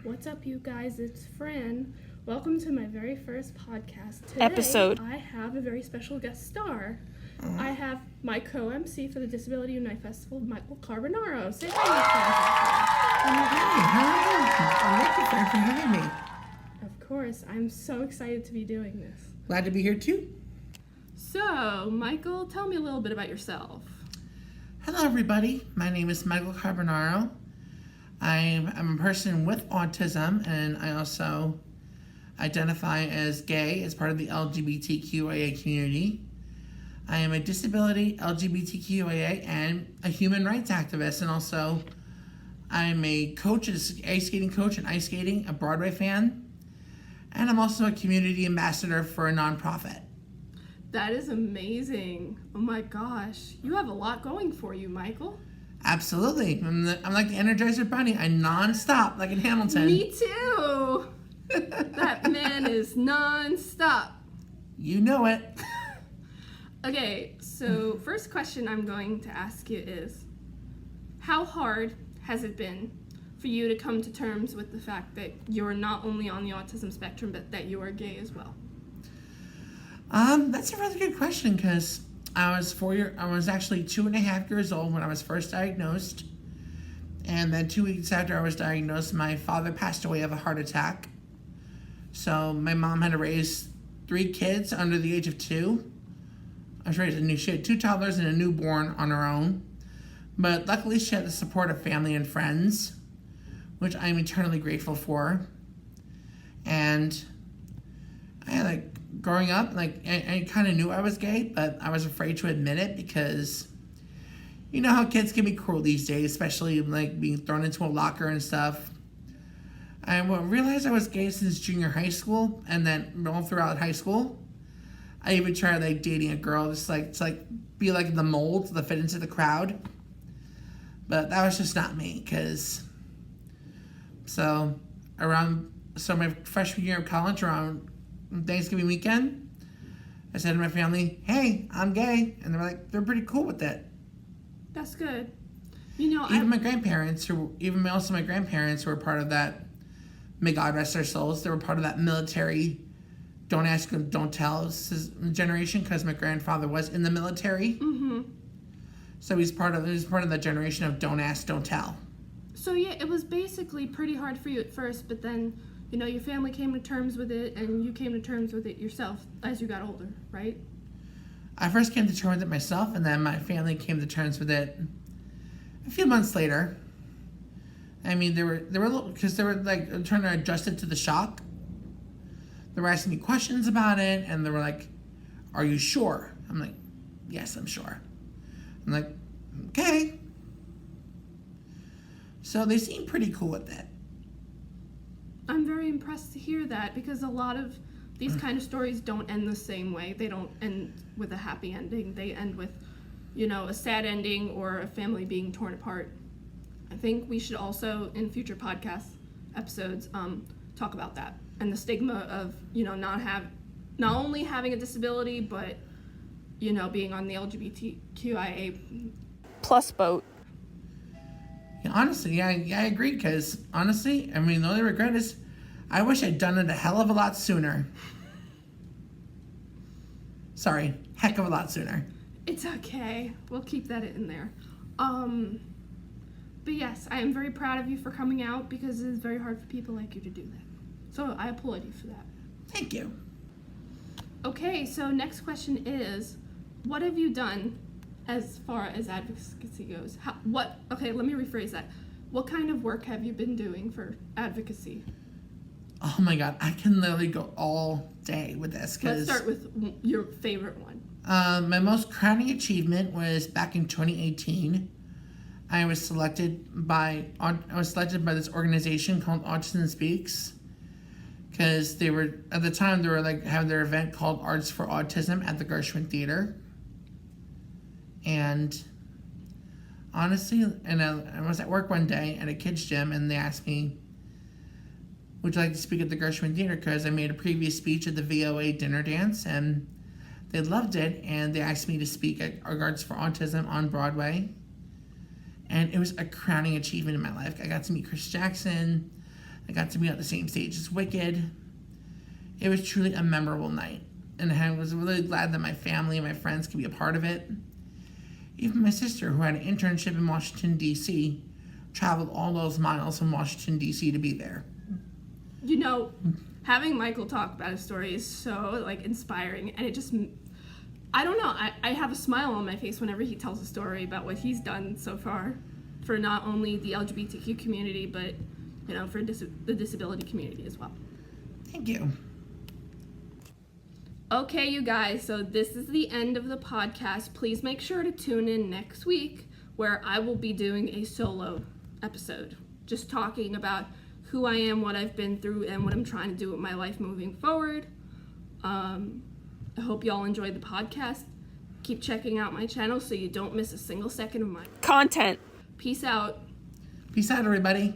What's up, you guys? It's Fran. Welcome to my very first podcast. Today, Episode. I have a very special guest star. I have my co-MC for the Disability Unite Festival, Michael Carbonaro. Say hi. Thank you, Fran, for having me. Of course, I'm so excited to be doing this. Glad to be here too. So, Michael, tell me a little bit about yourself. Hello, everybody. My name is Michael Carbonaro. I'm a person with autism, and I also identify as gay as part of the LGBTQIA community. I am a disability, LGBTQIA, and a human rights activist, and also I'm a coach, an ice skating coach in ice skating, a Broadway fan, and I'm also a community ambassador for a nonprofit. That is amazing. Oh my gosh. You have a lot going for you, Michael. Absolutely. I'm like the Energizer Bunny. I non-stop, like in Hamilton. Me too. That man is non-stop. You know it. Okay, so first question I'm going to ask you is, how hard has it been for you to come to terms with the fact that you're not only on the autism spectrum, but that you are gay as well? That's a really good question because I was actually 2.5 years old when I was first diagnosed. And then 2 weeks after I was diagnosed, my father passed away of a heart attack. So my mom had to raise 3 kids under the age of 2. She had 2 toddlers and a newborn on her own. But luckily she had the support of family and friends, which I'm eternally grateful for. And growing up, I kind of knew I was gay, but I was afraid to admit it because you know how kids can be cruel these days, especially being thrown into a locker and stuff. I realized I was gay since junior high school, and then all throughout high school. I even tried dating a girl just to be like the mold to fit into the crowd. But that was just not me, my freshman year of college, around Thanksgiving weekend, I said to my family, "Hey, I'm gay," and they're pretty cool with it. That's good. You know, Even my grandparents, who were part of that. May God rest their souls. They were part of that military. Don't ask, don't tell generation, because my grandfather was in the military. Mm-hmm. So he's part of the generation of don't ask, don't tell. So yeah, it was basically pretty hard for you at first, but then, you know, your family came to terms with it, and you came to terms with it yourself as you got older, right? I first came to terms with it myself, and then my family came to terms with it a few months later. I mean, they were because they were trying to adjust it to the shock. They were asking me questions about it, and they were like, "Are you sure?" I'm like, "Yes, I'm sure." I'm like, "Okay." So they seem pretty cool with it. I'm very impressed to hear that, because a lot of these kind of stories don't end the same way. They don't end with a happy ending. They end with, you know, a sad ending or a family being torn apart. I think we should also, in future podcast episodes, talk about that and the stigma of, you know, not only having a disability, but, you know, being on the LGBTQIA Plus boat. Yeah, honestly, I agree, because honestly, I mean, the only regret is I wish I'd done it a hell of a lot sooner. Sorry, heck of a lot sooner. It's okay. We'll keep that in there. But yes, I am very proud of you for coming out, because it is very hard for people like you to do that. So I applaud you for that. Thank you. Okay, so next question is, what have you done as far as advocacy goes? Okay, let me rephrase that. What kind of work have you been doing for advocacy? Oh my God, I can literally go all day with this. Let's start with your favorite one. My most crowning achievement was back in 2018. I was selected by this organization called Autism Speaks, because they were, at the time, they were having their event called Arts for Autism at the Gershwin Theater. And honestly, I was at work one day at a kids gym, and they asked me, "Would you like to speak at the Gershwin Theater?" Because I made a previous speech at the VOA dinner dance, and they loved it, and they asked me to speak at Arts for Autism on Broadway. And it was a crowning achievement in my life. I got to meet Chris Jackson, I got to be on the same stage as Wicked. It was truly a memorable night, and I was really glad that my family and my friends could be a part of it. Even my sister, who had an internship in Washington, D.C., traveled all those miles from Washington, D.C. to be there. You know, having Michael talk about his story is so, like, inspiring, and it just, I don't know, I have a smile on my face whenever he tells a story about what he's done so far for not only the LGBTQ community, but, you know, for the disability community as well. Thank you. Okay, you guys, so this is the end of the podcast. Please make sure to tune in next week where I will be doing a solo episode, just talking about who I am, what I've been through, and what I'm trying to do with my life moving forward. I hope y'all enjoyed the podcast. Keep checking out my channel so you don't miss a single second of my content. Peace out. Peace out, everybody.